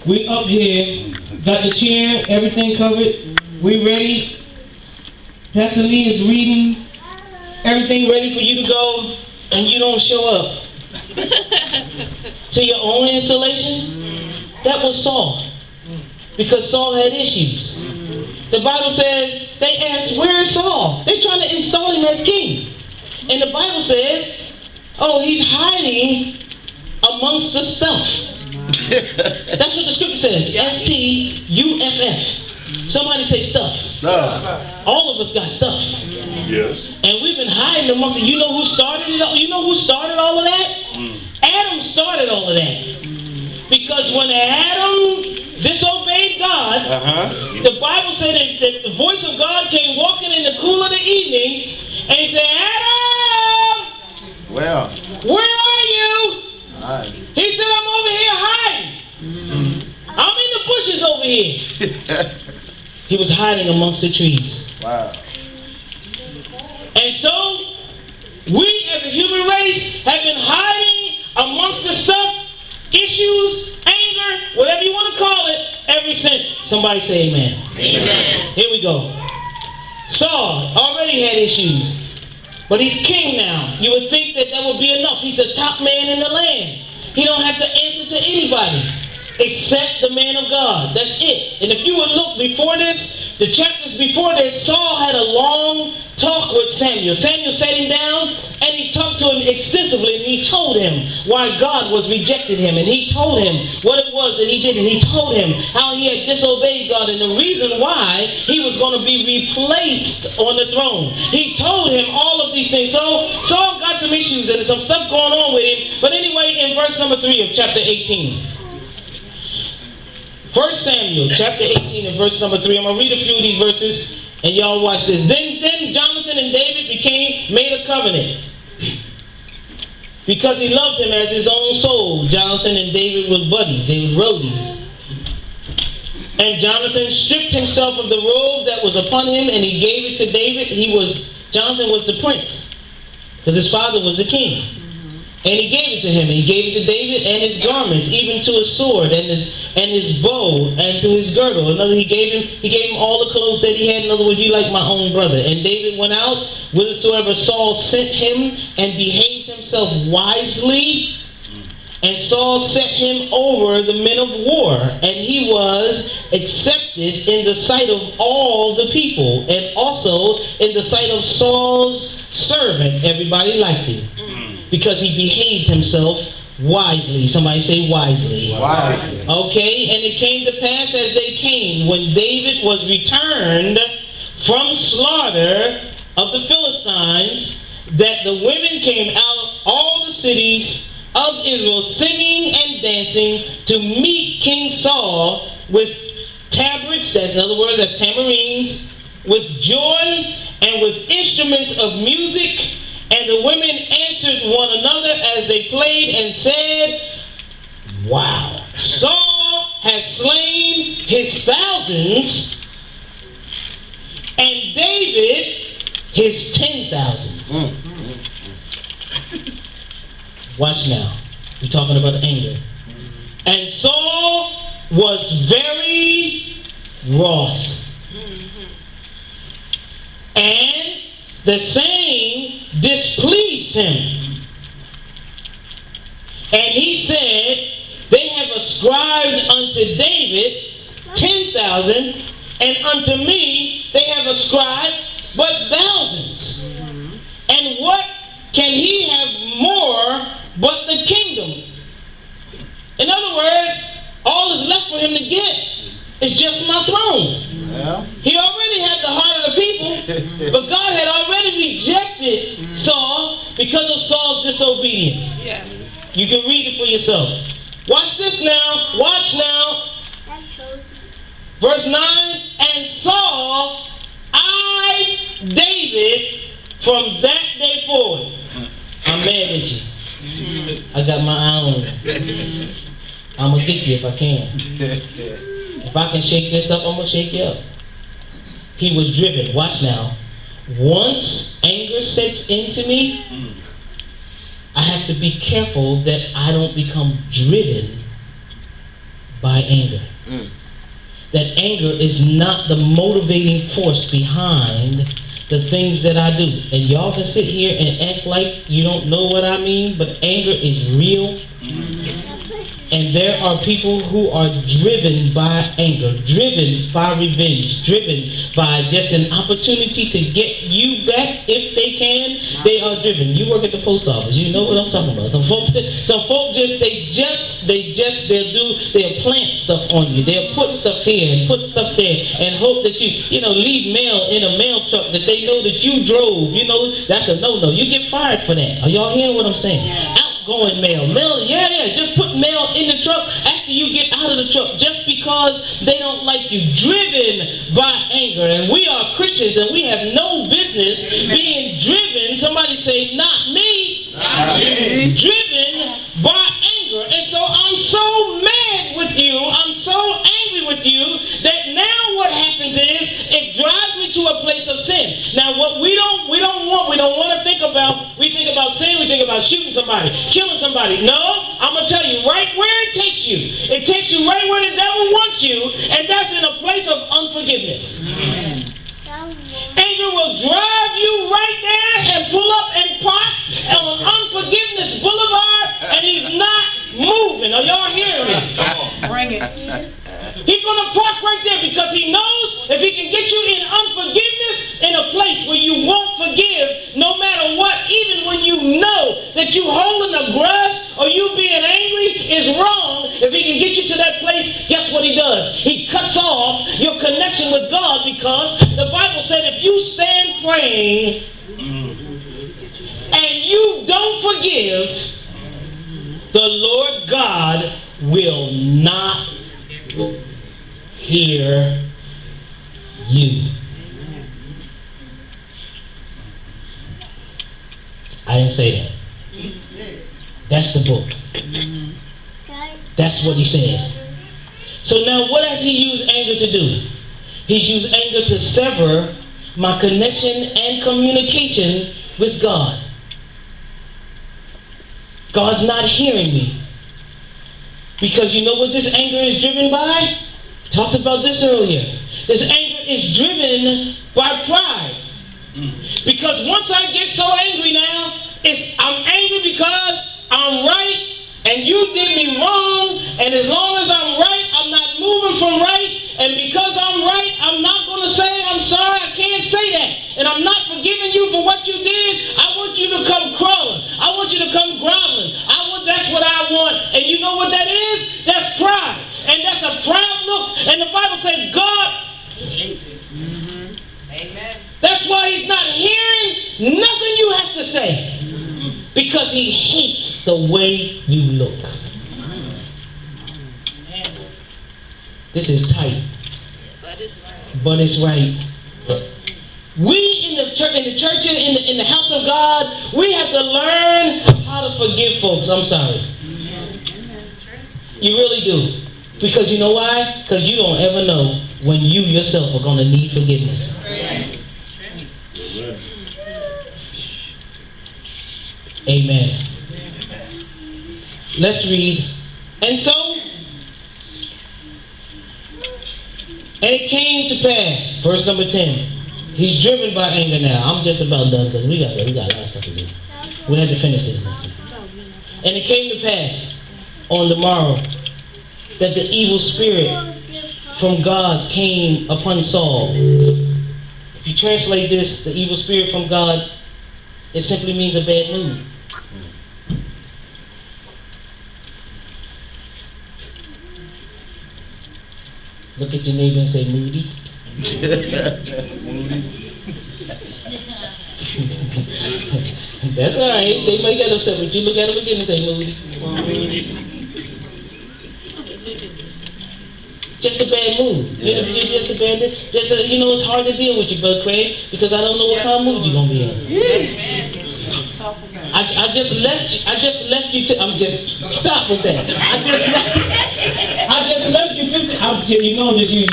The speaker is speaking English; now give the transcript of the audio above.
We up here, got the chair, everything covered. We ready. Pastor Lee is reading. Everything ready for you to go, and you don't show up to your own installation. That was Saul, because Saul had issues. The Bible says they asked, "Where is Saul?" They're trying to install him as king, and the Bible says, "Oh, he's hiding amongst the stuff." That's what the scripture says. S-T-U-F-F. Somebody say stuff. All of us got stuff. Yes. And we've been hiding amongst it. You know who started it? You know who started all of that? Adam started all of that. Because when Adam disobeyed God, the Bible said that the voice of God came walking in the cool of the evening, and he said, "Adam! Well. Where are you?" Right. He said, "I'm over here hiding. I'm in the bushes over here." He was hiding amongst the trees. Wow. And so, we as a human race have been hiding amongst the stuff, issues, anger, whatever you want to call it, ever since. Somebody say amen. Amen. Here we go. Saul already had issues, but he's king now. You would think that would be enough. He's the top man in the land. He don't have to answer to anybody except the man of God. That's it. And if you would look before this, the chapters before this, Saul had a long talk with Samuel. Samuel sat him down and he talked to him extensively, and he told him why God was rejected him, and he told him what it was that he did, and he told him how he had disobeyed God and the reason why he was going to be replaced on the throne. He told him all of these things. So Saul got some issues and some stuff going on with him. But anyway, in verse number 3 of chapter 18. 1 Samuel chapter 18 and verse number 3. I'm going to read a few of these verses and y'all watch this. Then Jonathan and David made a covenant because he loved him as his own soul. Jonathan and David were buddies. They were roadies. And Jonathan stripped himself of the robe that was upon him and he gave it to David. Jonathan was the prince because his father was the king. And he gave it to him. And he gave it to David and his garments, even to his sword and his bow and to his girdle. In other words, he gave him all the clothes that he had. In other words, you like my own brother. And David went out whithersoever Saul sent him and behaved himself wisely. And Saul set him over the men of war. And he was accepted in the sight of all the people. And also in the sight of Saul's servant. Everybody liked him. Because he behaved himself wisely. Somebody say wisely. Wisely. Okay, and it came to pass as they came, when David was returned from slaughter of the Philistines, that the women came out of all the cities of Israel singing and dancing to meet King Saul with tabrets, that's in other words, that's tamarines, with joy and with instruments of music. And the women answered one another as they played and said, "Wow, Saul has slain his thousands, and David his 10,000s." Watch now. We're talking about anger. And Saul was very wroth. And the saying displeased him. And he said, "They have ascribed unto David 10,000, and unto me they have ascribed but thousands. And what can he have more but the kingdom?" In other words, all is left for him to get is just my throne. Yeah. He already had the heart of the people, but God had already rejected Saul because of Saul's disobedience. Yeah. You can read it for yourself. Watch this now. Watch now. Verse 9, and Saul eyed David from that day forward. I'm mad at you. I got my eye on you. I'm going to get you if I can. If I can shake this up, I'm going to shake you up. He was driven. Watch now. Once anger sets into me, I have to be careful that I don't become driven by anger. That anger is not the motivating force behind the things that I do. And y'all can sit here and act like you don't know what I mean, but anger is real. And there are people who are driven by anger, driven by revenge, driven by just an opportunity to get you back if they can. They are driven. You work at the post office, you know what I'm talking about. Some folks they'll plant stuff on you. They'll put stuff here and put stuff there and hope that you leave mail in a mail truck that they know that you drove. You know, that's a no-no. You get fired for that. Are y'all hearing what I'm saying? Outgoing mail, just put mail in the truck after you get out of the truck just because they don't like you. Driven by anger. And we are Christians and we have no business being driven. Somebody say, not me. Driven by anger. And so I'm so mad with you, I'm so angry with you, that now what happens is it drives me to a place of sin. Now what we don't want to think about, we think about sin, we think about shooting somebody, killing somebody. No, I'm going to tell you right where it takes you. It takes you right where the devil wants you, and that's in a place of unforgiveness. Anger will drive you right there and pull up and park on Unforgiveness Boulevard, and he's not moving. Are y'all hearing me? Bring it. He's going to park right there because he knows if he can get you in unforgiveness in a place where you won't forgive no matter what, even when you know that you holding a grudge or you being angry is wrong, if he can get you to that place, guess what he does? He cuts off your connection with God, because the Bible said if you stand praying and you don't forgive, the Lord God will not hear you. I didn't say that. That's the book. That's what he said. So now what has he used anger to do? He's used anger to sever my connection and communication with God. God's not hearing me. Because you know what this anger is driven by? Talked about this earlier. This anger is driven by pride. Because once I get so angry now, I'm angry because I'm right and you did me wrong, and as long as I'm right, I'm not moving from right, and because I'm right, I'm not going to say I'm sorry. I can't say that, and I'm not forgiving you for what you did. I want you to come crawling. I want you to come groveling. That's what I want. And you know what that is? That's pride. And that's a proud look. And the Bible says God hates it. Amen. That's why he's not hearing nothing you have to say. Because he hates the way you look. This is tight. But it's right. We in the church, in the house of God, we have to learn how to forgive folks. I'm sorry. You really do. Because you know why? Because you don't ever know when you yourself are going to need forgiveness. Amen. Let's read. And it came to pass, verse number 10. He's driven by anger now. I'm just about done because we got a lot of stuff to do. We have to finish this next week. And it came to pass on the morrow that the evil spirit from God came upon Saul. If you translate this, the evil spirit from God, it simply means a bad mood. Look at your neighbor and say, moody. That's all right. They might get upset with you. Look at them again and say, moody. Just a bad mood. Just a bad. It's hard to deal with you, Brother Craig, because I don't know what kind of mood you're gonna be in. I just left you to. Stop with that. I just left you. I'm just using.